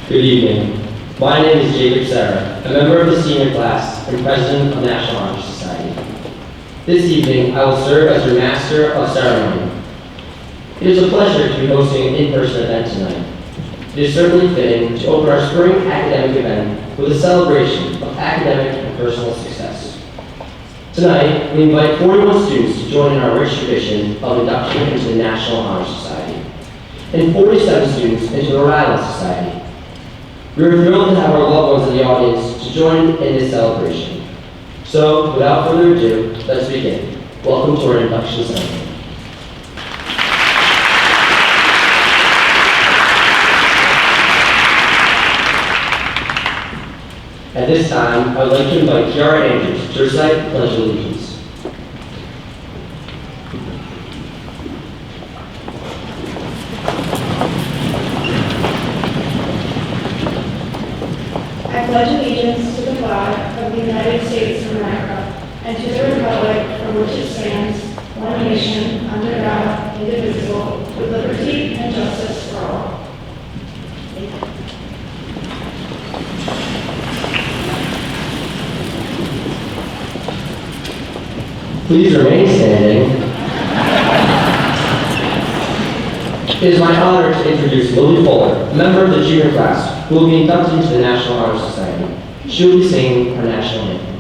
Good evening. My name is Jacob Serra, a member of the senior class and president of National Honor Society. This evening, I will serve as your Master of Ceremony. It is a pleasure to be hosting an in-person event tonight. It is certainly fitting to open our spring academic event with a celebration of academic and personal success. Tonight, we invite 41 students to join in our rich tradition of induction into the National Honor Society, and 47 students into the Rhode Island Society. We are thrilled to have our loved ones in the audience to join in this celebration. So, without further ado, let's begin. Welcome to our induction ceremony. At this time, I would like to invite Kiara Andrews to recite the Pledge of Allegiance. I pledge allegiance to the flag of the United States of America and to the republic for which it stands, one nation, under God, indivisible, with liberty and justice for all. Please remain standing. It is my honor to introduce Lily Fuller, a member of the junior class, who will be inducted into the National Honor Society. She will be singing our national anthem.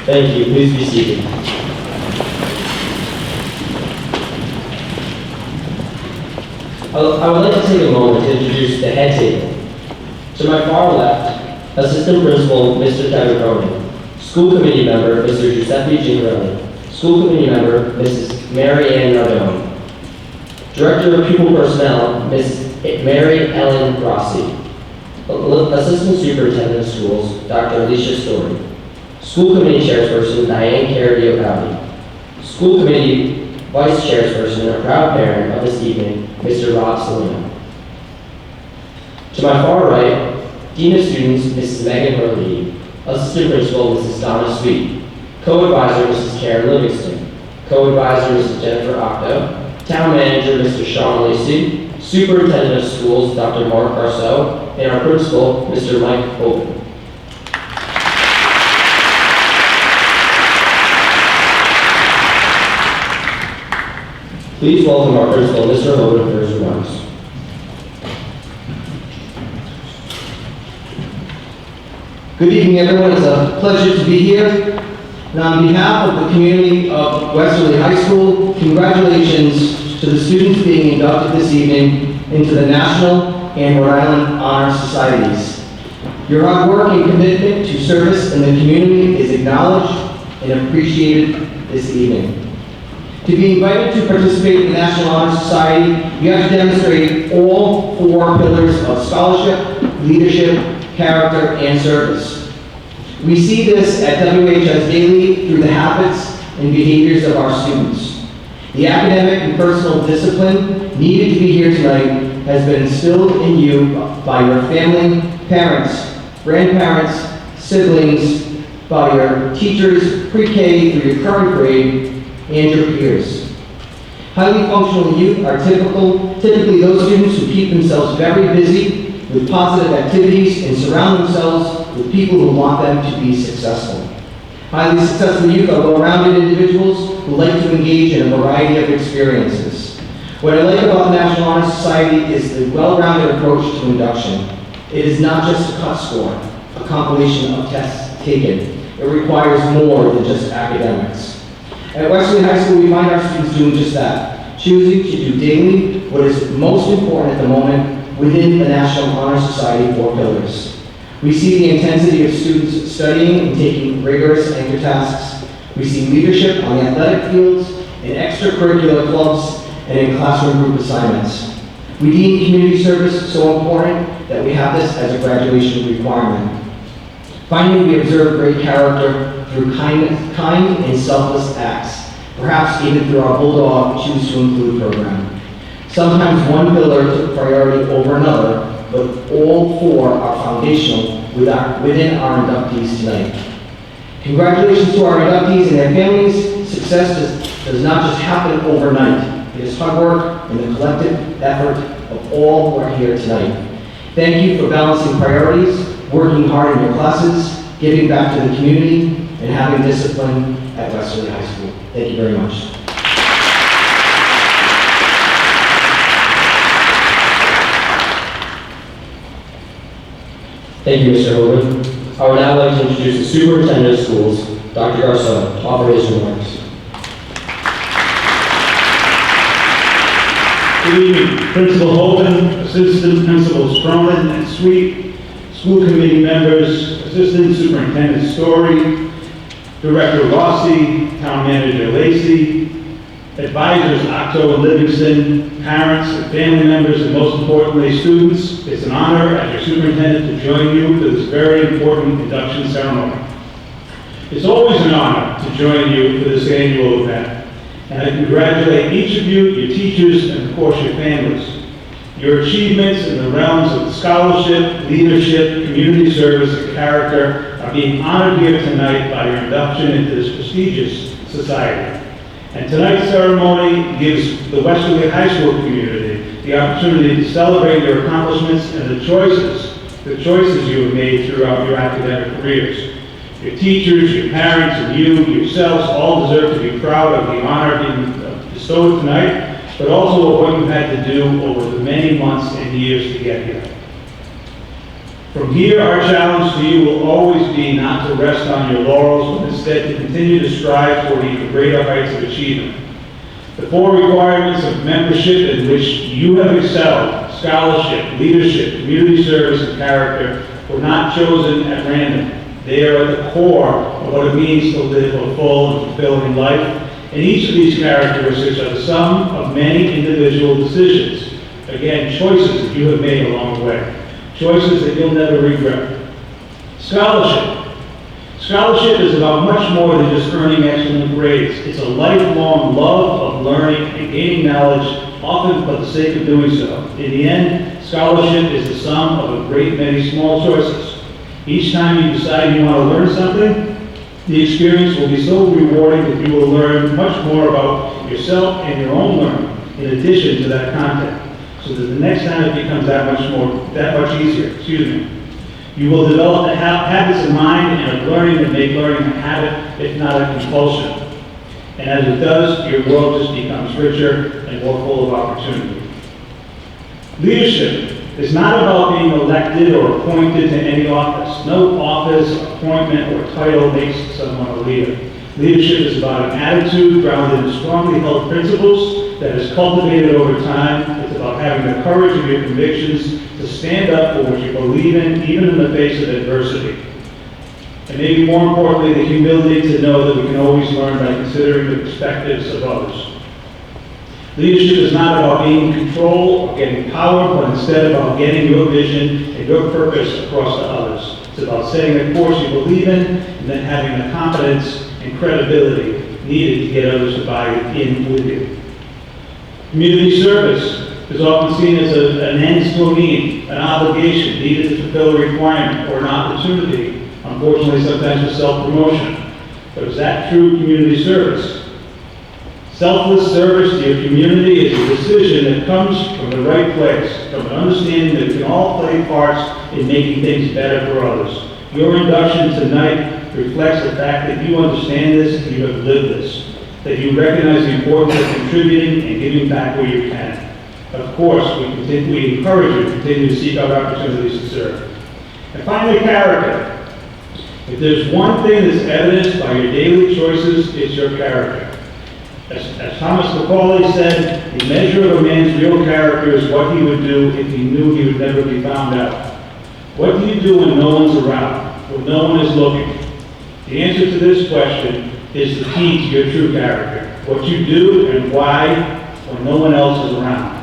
Thank you. Please be seated. I would like to take a moment to introduce the head table. To my far left, Assistant Principal Mr. Kevin Cronin, School Committee Member Mr. Giuseppe Gingarelli, School Committee Member Mrs. Mary Ann Nardone, Director of Pupil Personnel Ms. Mary Ellen Rossi, Assistant Superintendent of Schools Dr. Alicia Story, School Committee Chairperson Diane Carradillo-Cowley, School Committee Vice Chairperson and a proud parent of this evening, Mr. Rob Salino. To my far right, Dean of Students Mrs. Megan Hurley, Assistant Principal Mrs. Donna Sweet, Co-Advisor Mrs. Karen Livingston, Co-Advisor Mrs. Jennifer Octo, Town Manager Mr. Sean Lacey, Superintendent of Schools Dr. Mark Garceau, and our Principal Mr. Mike Open. Please welcome our Principal, Mr. Hogan, for his remarks. Good evening, everyone. It's a pleasure to be here. And on behalf of the community of Westerly High School, congratulations to the students being inducted this evening into the National and Rhode Island Honor Societies. Your hard work and commitment to service in the community is acknowledged and appreciated this evening. To be invited to participate in the National Honor Society, you have to demonstrate all 4 pillars of scholarship, leadership, character, and service. We see this at WHS daily through the habits and behaviors of our students. The academic and personal discipline needed to be here tonight has been instilled in you by your family, parents, grandparents, siblings, by your teachers, pre-K through your current grade, and your peers. Highly functional youth are typically those students who keep themselves very busy with positive activities and surround themselves with people who want them to be successful. Highly successful youth are well-rounded individuals who like to engage in a variety of experiences. What I like about the National Honor Society is the well-rounded approach to induction. It is not just a cut score, a compilation of tests taken. It requires more than just academics. At Wesley High School, we find our students doing just that, choosing to do daily what is most important at the moment within the National Honor Society 4 pillars. We see the intensity of students studying and taking rigorous anchor tasks. We see leadership on the athletic fields, in extracurricular clubs, and in classroom group assignments. We deem community service so important that we have this as a graduation requirement. Finally, we observe great character through kind and selfless acts, perhaps even through our Bulldog Choose to Include program. Sometimes one pillar took priority over another, but all 4 are foundational within our inductees tonight. Congratulations to our inductees and their families. Success does not just happen overnight. It is hard work and the collective effort of all who are here tonight. Thank you for balancing priorities, working hard in your classes, giving back to the community, and having discipline at Westerly High School. Thank you very much. Thank you, Mr. Hogan. I would now like to introduce the Superintendent of Schools, Dr. Garceau, to offer his remarks. Good evening, Principal Hogan, Assistant Principals Cronin and Sweet, School Committee members, Assistant Superintendent Story, Director Rossi, Town Manager Lacey, Advisors Octo and Livingston, parents and family members, and most importantly, students. It's an honor as your superintendent to join you for this very important induction ceremony. It's always an honor to join you for this annual event, and I congratulate each of you, your teachers, and of course your families. Your achievements in the realms of scholarship, leadership, community service, and character are being honored here tonight by your induction into this prestigious society. And tonight's ceremony gives the Westerly High School community the opportunity to celebrate your accomplishments and the choices you have made throughout your academic careers. Your teachers, your parents, and you yourselves all deserve to be proud of the honor being bestowed tonight, but also of what you've had to do over the many months and years to get here. From here, our challenge to you will always be not to rest on your laurels, but instead to continue to strive toward even greater heights of achievement. The 4 requirements of membership in which you have excelled, scholarship, leadership, community service, and character, were not chosen at random. They are at the core of what it means to live a full and fulfilling life, and each of these characteristics are the sum of many individual decisions. Again, choices that you have made along the way. Choices that you'll never regret. Scholarship. Scholarship is about much more than just earning excellent grades. It's a lifelong love of learning and gaining knowledge, often for the sake of doing so. In the end, scholarship is the sum of a great many small choices. Each time you decide you want to learn something, the experience will be so rewarding that you will learn much more about yourself and your own learning, in addition to that content, so that the next time it becomes that much easier. You will develop the habits of mind and of learning that make learning a habit, if not a compulsion. And as it does, your world just becomes richer and more full of opportunity. Leadership is not about being elected or appointed to any office. No office, appointment, or title makes someone a leader. Leadership is about an attitude grounded in strongly held principles that is cultivated over time. It's about having the courage of your convictions to stand up for what you believe in, even in the face of adversity. And maybe more importantly, the humility to know that we can always learn by considering the perspectives of others. Leadership is not about being in control or getting power, but instead about getting your vision and your purpose across to others. It's about setting a course you believe in and then having the confidence and credibility needed to get others to buy in with you. Community service is often seen as an ends to a means, an obligation needed to fulfill a requirement or an opportunity, unfortunately sometimes for self-promotion. But is that true community service? Selfless service to your community is a decision that comes from the right place, from an understanding that we can all play parts in making things better for others. Your induction tonight reflects the fact that you understand this and you have lived this, that you recognize the importance of contributing and giving back where you can. Of course, we encourage you to continue to seek out opportunities to serve. And finally, character. If there's one thing that's evidenced by your daily choices, it's your character. As Thomas Macaulay said, the measure of a man's real character is what he would do if he knew he would never be found out. What do you do when no one's around, when no one is looking? The answer to this question is the key to your true character. What you do and why when no one else is around.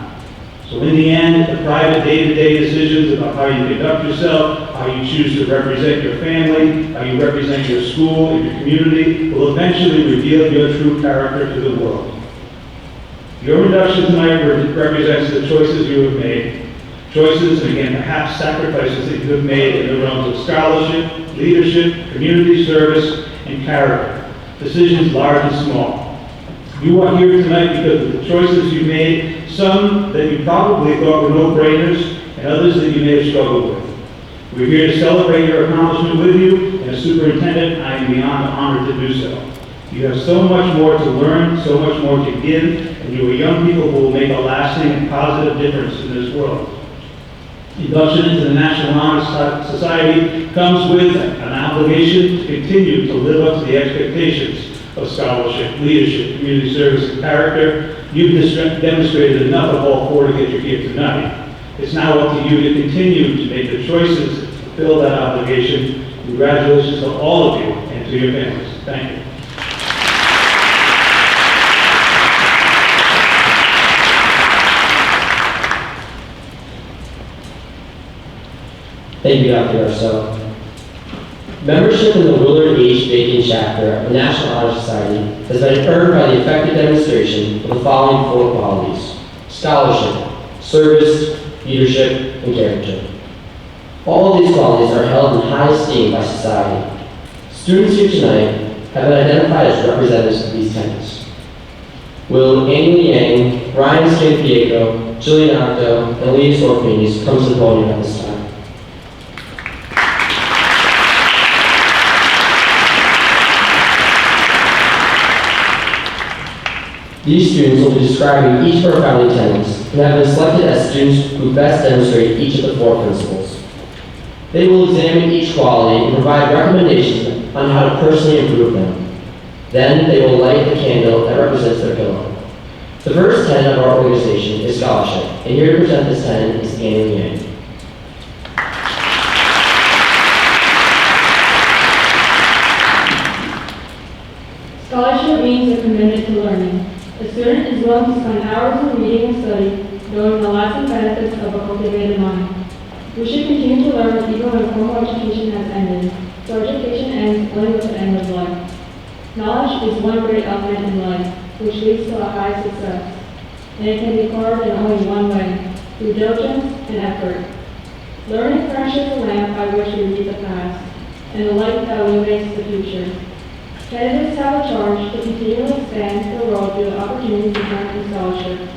So in the end, the private day-to-day decisions about how you conduct yourself, how you choose to represent your family, how you represent your school and your community will eventually reveal your true character to the world. Your induction tonight represents the choices you have made. Choices, and again, perhaps sacrifices that you have made in the realms of scholarship, leadership, community service, and character. Decisions large and small. You are here tonight because of the choices you made, some that you probably thought were no-brainers, and others that you may have struggled with. We're here to celebrate your accomplishment with you, and as superintendent, I am beyond honored to do so. You have so much more to learn, so much more to give, and you are young people who will make a lasting and positive difference in this world. Induction into the National Honor Society comes with an obligation to continue to live up to the expectations of scholarship, leadership, community service, and character. You've demonstrated enough of all four to get you here tonight. It's now up to you to continue to make the choices to fulfill that obligation. Congratulations to all of you and to your families. Thank you. Thank you, Dr. Arceau. Membership in the Willard H. Bacon chapter of the National Honor Society has been earned by the effective demonstration of the following four qualities: scholarship, service, leadership, and character. All of these qualities are held in high esteem by society. Students here tonight have been identified as representatives of these tenets. Will Amy Yang, Ryan Scanfiego, Jillian Octo, and Elias Orpheus come to the podium at this time? These students will be describing each of our founding tenets and have been selected as students who best demonstrate each of the four principles. They will examine each quality and provide recommendations on how to personally improve them. Then they will light the candle that represents their pillow. The first tenet of our organization is scholarship, and here to present this tenet is Annie Yang. Scholarship means a commitment to learning. A student is willing to spend hours of reading and study, knowing the lasting benefits of a cultivated mind. We should continue to learn even when formal education has ended, so education ends only with the end of life. Knowledge is one great element in life, which leads to a high success, and it can be acquired in only one way, through diligence and effort. Learning furnishes the lamp by which we read the past, and the light that illuminates the future. Candidates have a charge to continually expand the world through the opportunities inherent in scholarship.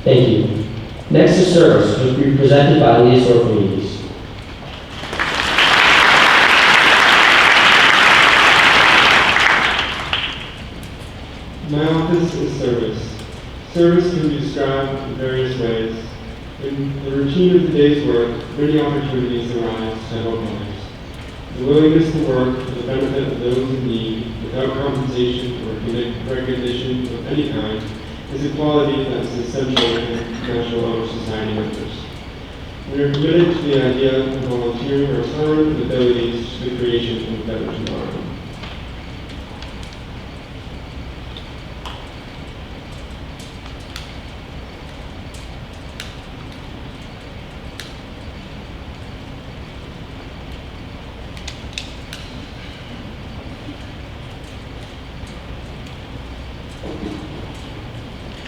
Thank you. Next is service, which will be presented by Elias Orpheus. Now office is service. Service can be described in various ways. In the routine of the day's work, many opportunities arise to help others. The willingness to work for the benefit of those in need without compensation or recognition of any kind is a quality that is essential in National Honor Society members. We are committed to the idea of volunteering our time and abilities to the creation of a better tomorrow.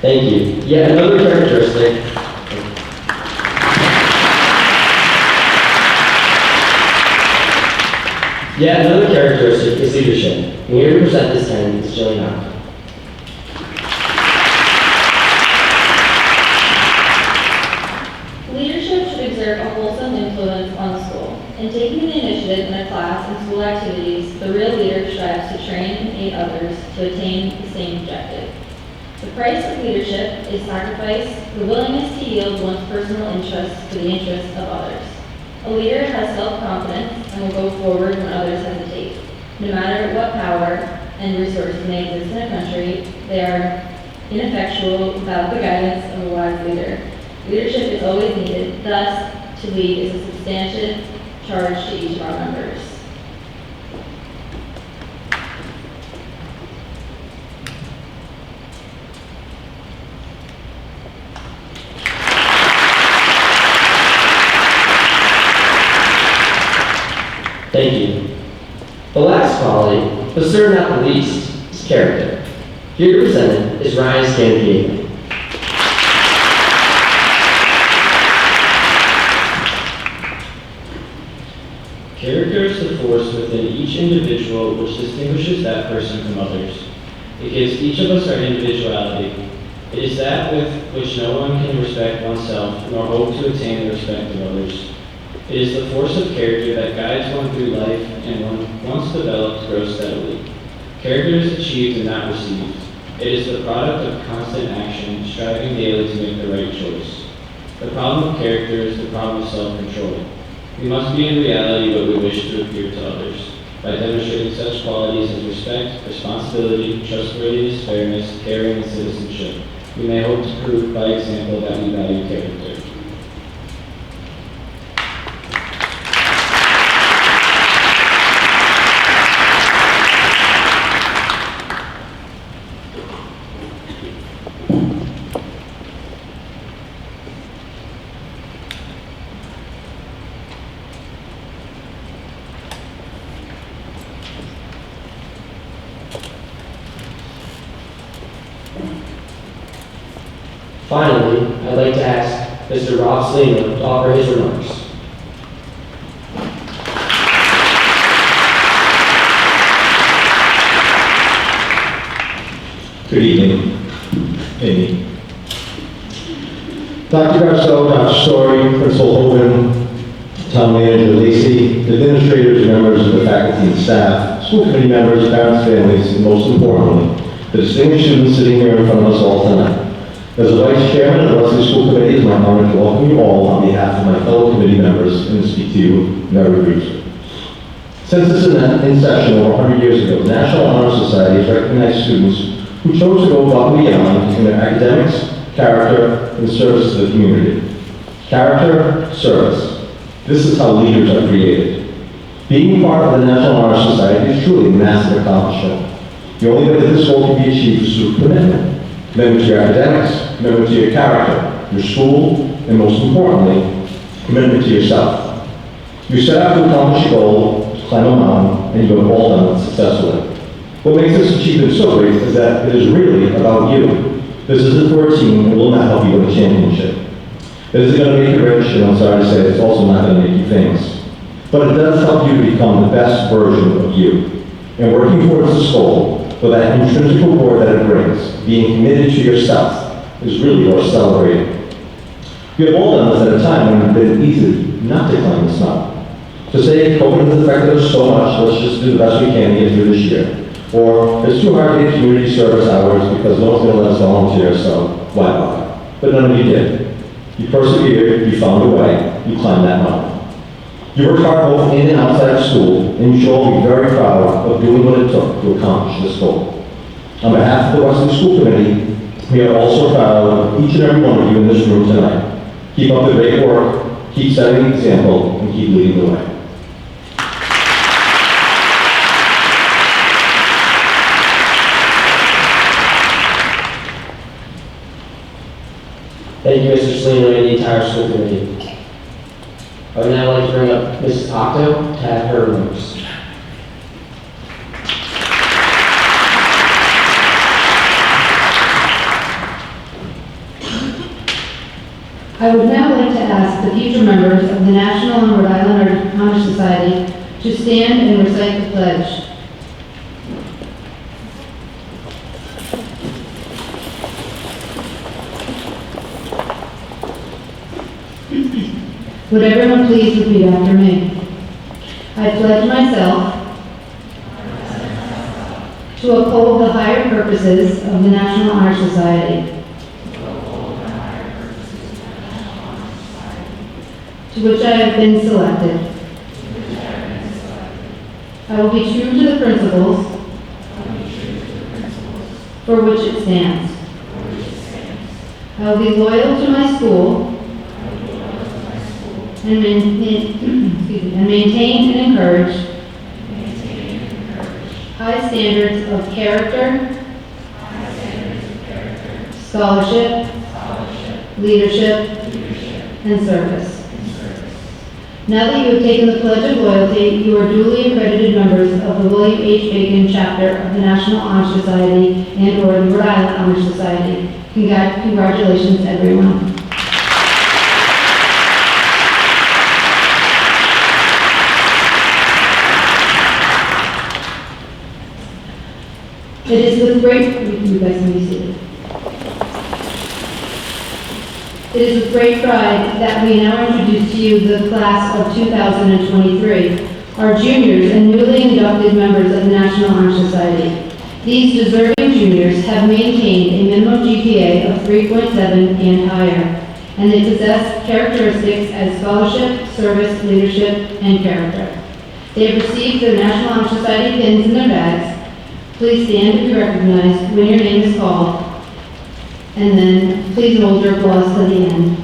Thank you. Yet another characteristic is leadership. And here to present this end is Jillian. Leadership should exert a wholesome influence on the school. In taking the initiative in a class and school activities, the real leader strives to train and aid others to attain the same objective. The price of leadership is sacrifice, the willingness to yield one's personal interests for the interests of others. A leader has self-confidence and will go forward when others hesitate. No matter what power and resources may exist in a country, they are ineffectual without the guidance of a wise leader. Leadership is always needed, thus, to lead is a substantive charge to each of our members. Thank you. The last quality, but certainly not the least, is character. Here to present it is Ryan Scandinavian. Character is the force within each individual which distinguishes that person from others. It gives each of us our individuality. It is that with which no one can respect oneself nor hope to attain the respect of others. It is the force of character that guides one through life and once developed grows steadily. Character is achieved and not received. It is the product of constant action, striving daily to make the right choice. The problem of character is the problem of self-control. We must be in reality what we wish to appear to others. By demonstrating such qualities as respect, responsibility, trustworthiness, fairness, caring, and citizenship, we may hope to prove by example that we value character. Finally, I'd like to ask Mr. Rob Slinger to offer his remarks. Good evening, Amy. Dr. Garceau, Dr. Story, Principal Hogan, Town Manager Lacey, administrators, members of the faculty and staff, school committee members, parents, families, and most importantly, the distinguished students sitting here in front of us all tonight. As the Vice Chairman of the Wesley School Committee, it's my honor to welcome you all on behalf of my fellow committee members and to speak to you very briefly. Since its inception over 100 years ago, the National Honor Society has recognized students who chose to go above and beyond in their academics, character, and service to the community. Character, service. This is how leaders are created. Being part of the National Honor Society is truly a massive accomplishment. The only way that this goal can be achieved is through commitment. Commitment to your academics, commitment to your character, your school, and most importantly, commitment to yourself. You set out to accomplish a goal, to climb a mountain, and you have all done it successfully. What makes this achievement so great is that it is really about you. This isn't for a team and will not help you win a championship. It isn't going to make you rich, and I'm sorry to say it's also not going to make you famous. But it does help you to become the best version of you. And working towards this goal, with that intrinsic reward that it brings, being committed to yourself, is really worth celebrating. We have all done this at a time when it's been easy not to climb this mountain. To say COVID has affected us so much, let's just do the best we can to get through this year. Or, it's too hard to get community service hours because no one's gonna let us volunteer, so why bother? But none of you did. You persevered, you found a way, you climbed that mountain. You worked hard both in and outside of school, and you should all be very proud of doing what it took to accomplish this goal. On behalf of the Weston School Committee, we are also proud of each and every one of you in this room tonight. Keep up the great work, keep setting the example, and keep leading the way. Thank you, Mr. Salino, and the entire school committee. I would now like to bring up Mrs. Octo to have her remarks. I would now like to ask the future members of the National and Rhode Island Honor Society to stand and recite the pledge. Would everyone please repeat after me? I pledge myself to uphold the higher purposes of the National Honor Society, to which I have been selected. I will be true to the principles for which it stands. I will be loyal to my school and maintain and encourage high standards of character, scholarship, leadership, and service. Now that you have taken the pledge of loyalty, you are duly accredited members of the William H. Bacon chapter of the National Honor Society and/or the Rhode Island Honor Society. Congratulations, everyone. It is with great, you guys can be seated. It is with great pride that we now introduce to you the class of 2023, our juniors and newly inducted members of the National Honor Society. These deserving juniors have maintained a minimum GPA of 3.7 and higher, and they possess characteristics as scholarship, service, leadership, and character. They have received their National Honor Society pins in their bags. Please stand to be recognized when your name is called, and then please hold your applause to the end.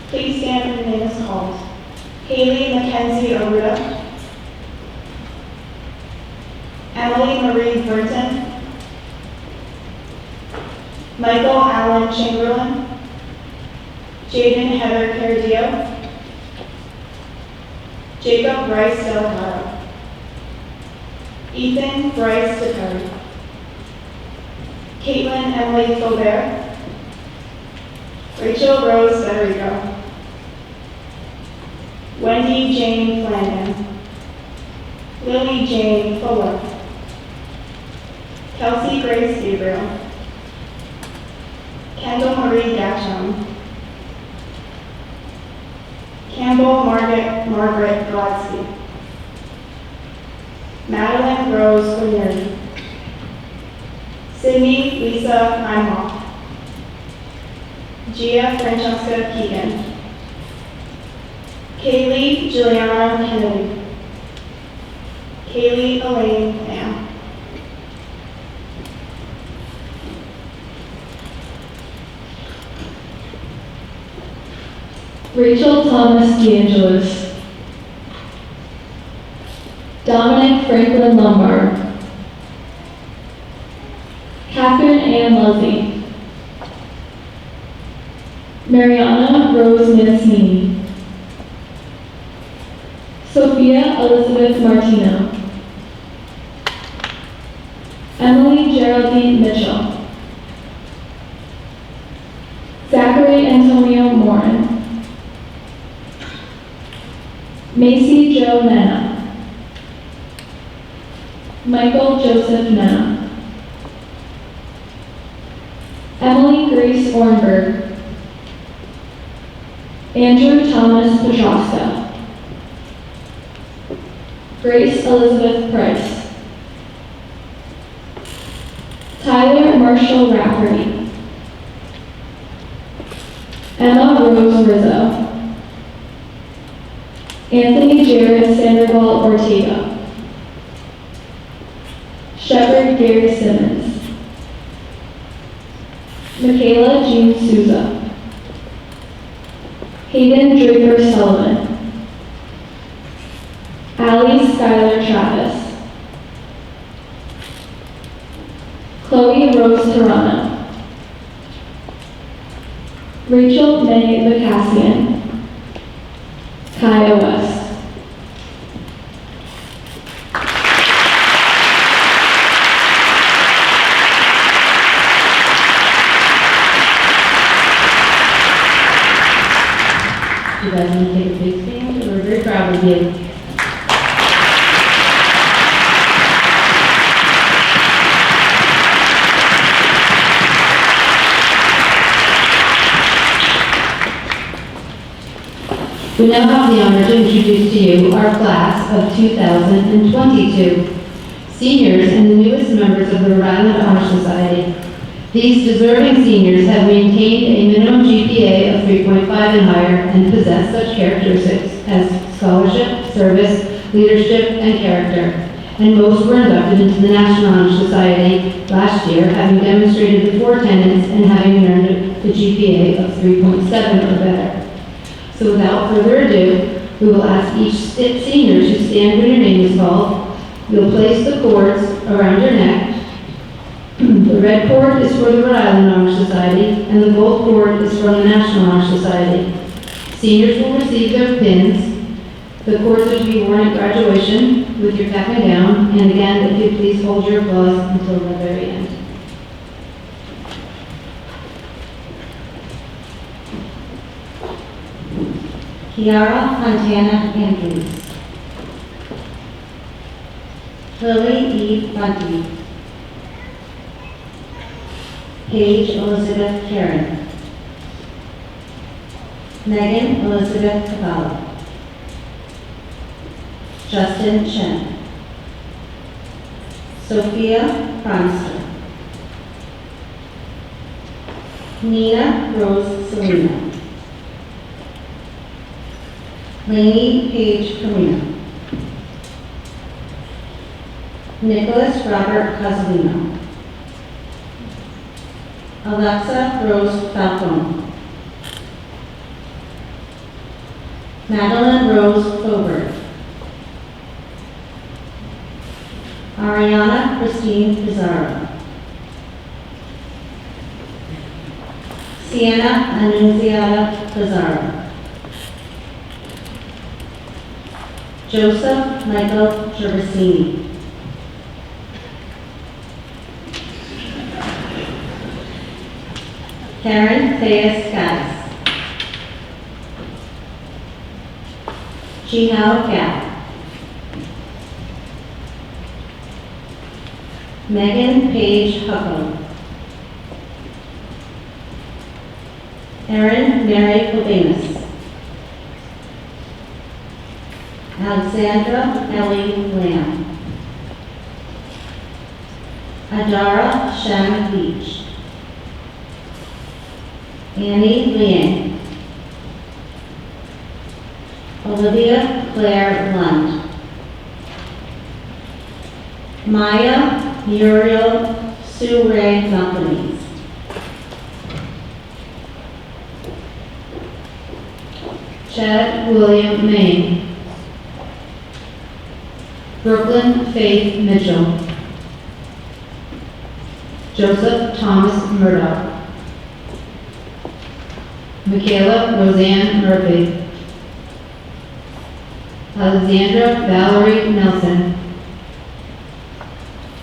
Please stand when your name is called. Haley Mackenzie Aruda. Emily Marie Burton. Michael Allen Chamberlain. Jaden Heather Cardillo. Jacob Bryce Delgado. Ethan Bryce DeCurry. Caitlin Emily Faubert. Rachel Rose Federico. Wendy Jane Flanagan. Lily Jane Fuller. Kelsey Grace Gabriel. Kendall Marie Gachon. Campbell Margaret Gladsky. Madeline Rose O'Neary. Sydney Lisa Reinhoff. Gia Francesca Keegan. Kaylee Juliana Kennedy. Kaylee Elaine Lamb. Rachel Thomas DeAngelis. Dominic Franklin Lombard. Catherine Ann Luzzy. Mariana Rose Mancini. Sophia Elizabeth Martino. Emily Geraldine Mitchell. Zachary Antonio Morin. Macy Jo Nana. Michael Joseph Nana. Emily Grace Ornberg, Andrew Thomas Petroska, Grace Elizabeth Price, Tyler Marshall Rafferty, Emma Rose Rizzo, Anthony Jared Sandoval Ortega, Shepard Gary Simmons, Michaela Jean Souza, Hayden Draper Sullivan, Allie Skylar Travis, Chloe Rose Tarano, Rachel May McCassian, Kaya West. You guys want to take a big stand? We're very proud of you. We now have the honor to introduce to you our class of 2022, seniors and the newest members of the Rhode Island Honor Society. These deserving seniors have maintained a minimum GPA of 3.5 and higher and possess such characteristics as scholarship, service, leadership, and character. And most were inducted into the National Honor Society last year, having demonstrated the 4 tenets and having earned a GPA of 3.7 or better. So without further ado, we will ask each senior to stand when your name is called. You'll place the cords around your neck. The red cord is for the Rhode Island Honor Society, and the gold cord is from the National Honor Society. Seniors will receive their pins. The cords are to be worn at graduation with your cap and gown, and again, if you please hold your applause until the very end. Kiara Fontana Andrews, Lily E. Bunty, Paige Elizabeth Karen, Megan Elizabeth Cavallo, Justin Chen, Sophia Cronster, Nina Rose Selena, Lainey Paige Carino, Nicholas Robert Cosolino, Alexa Rose Falcone, Madeline Rose Fobert, Ariana Christine Pizarro, Sienna Annunziata Pizarro, Joseph Michael Gervasini, Karen Thea Scottis, Chihao Gap, Megan Paige Huckle, Erin Mary Cobanis, Alexandra Ellie Lamb, Adara Shem Beach, Annie Liang, Olivia Claire Lund, Maya Muriel Sue Ray Malcolmes, Chad William Main, Brooklyn Faith Mitchell, Joseph Thomas Murdoch, Michaela Roseanne Murphy, Alexandra Valerie Nelson,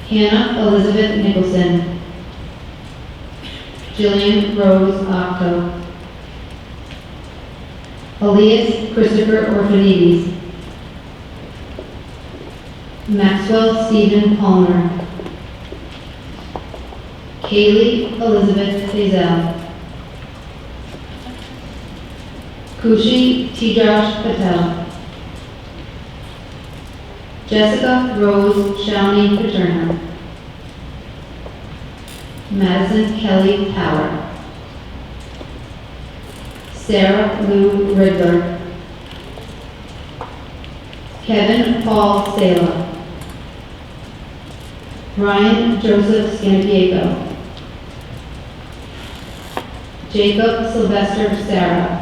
Hannah Elizabeth Nicholson, Jillian Rose Octo, Elias Christopher Orphanides, Maxwell Stephen Palmer, Kaylee Elizabeth Hazel. Kushi Tijosh Patel. Jessica Rose Shawnee Paterno. Madison Kelly Power. Sarah Lou Riddler. Kevin Paul Sala. Ryan Joseph Scampiego. Jacob Sylvester Sarah.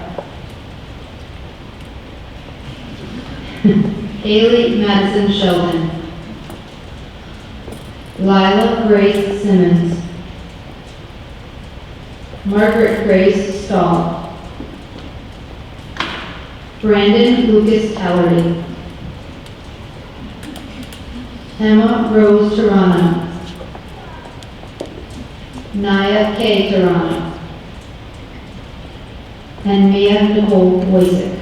Haley Madison Sheldon. Lila Grace Simmons. Margaret Grace Stahl. Brandon Lucas Tallery. Emma Rose Tarano. Naya K. Tarano. And Mia Nicole Wojcik.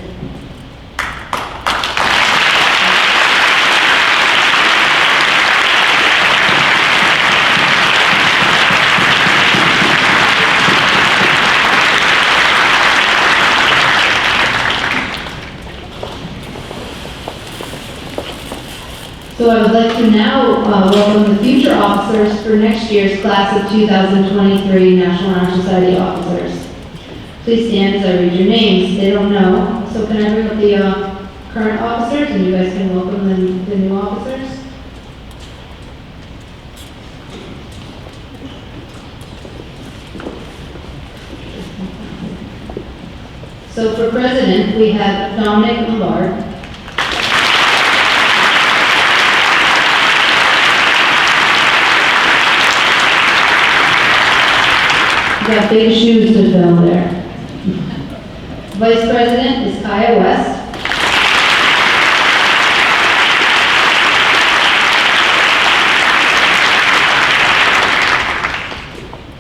So I would like to now welcome the future officers for next year's class of 2023 National Honor Society officers. Please stand as I read your names. They don't know, so can I bring up the current officers and you guys can welcome the new officers? So for president, we have Dominic Millard. Got big shoes to fill there. Vice President is Kaya West.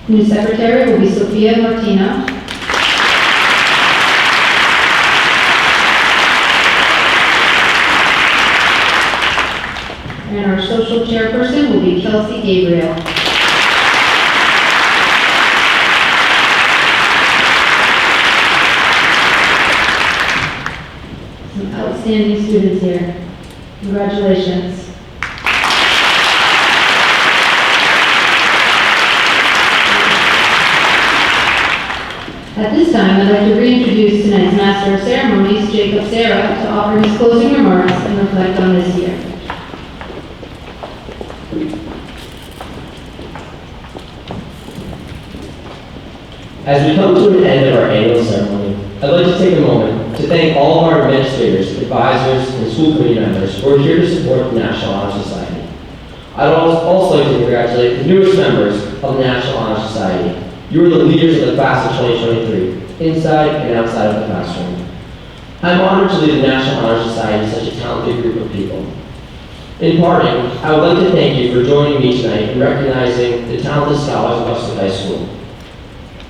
New Secretary will be Sophia Martina. And our social chairperson will be Kelsey Gabriel. Outstanding students here. Congratulations. At this time, I'd like to reintroduce tonight's Master of Ceremonies, Jacob Serra, to offer his closing remarks and reflect on this year. As we come to an end of our annual ceremony, I'd like to take a moment to thank all of our administrators, advisors, and school committee members who are here to support the National Honor Society. I'd also like to congratulate the newest members of the National Honor Society. You are the leaders of the class of 2023, inside and outside of the classroom. I'm honored to lead the National Honor Society, such a talented group of people. In parting, I would like to thank you for joining me tonight in recognizing the talented scholars of Westlake High School.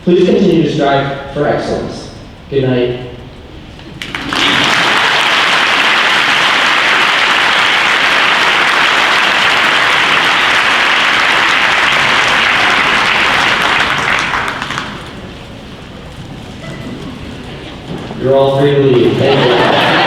Please continue to strive for excellence. Good night. You're all free to leave. Thank you.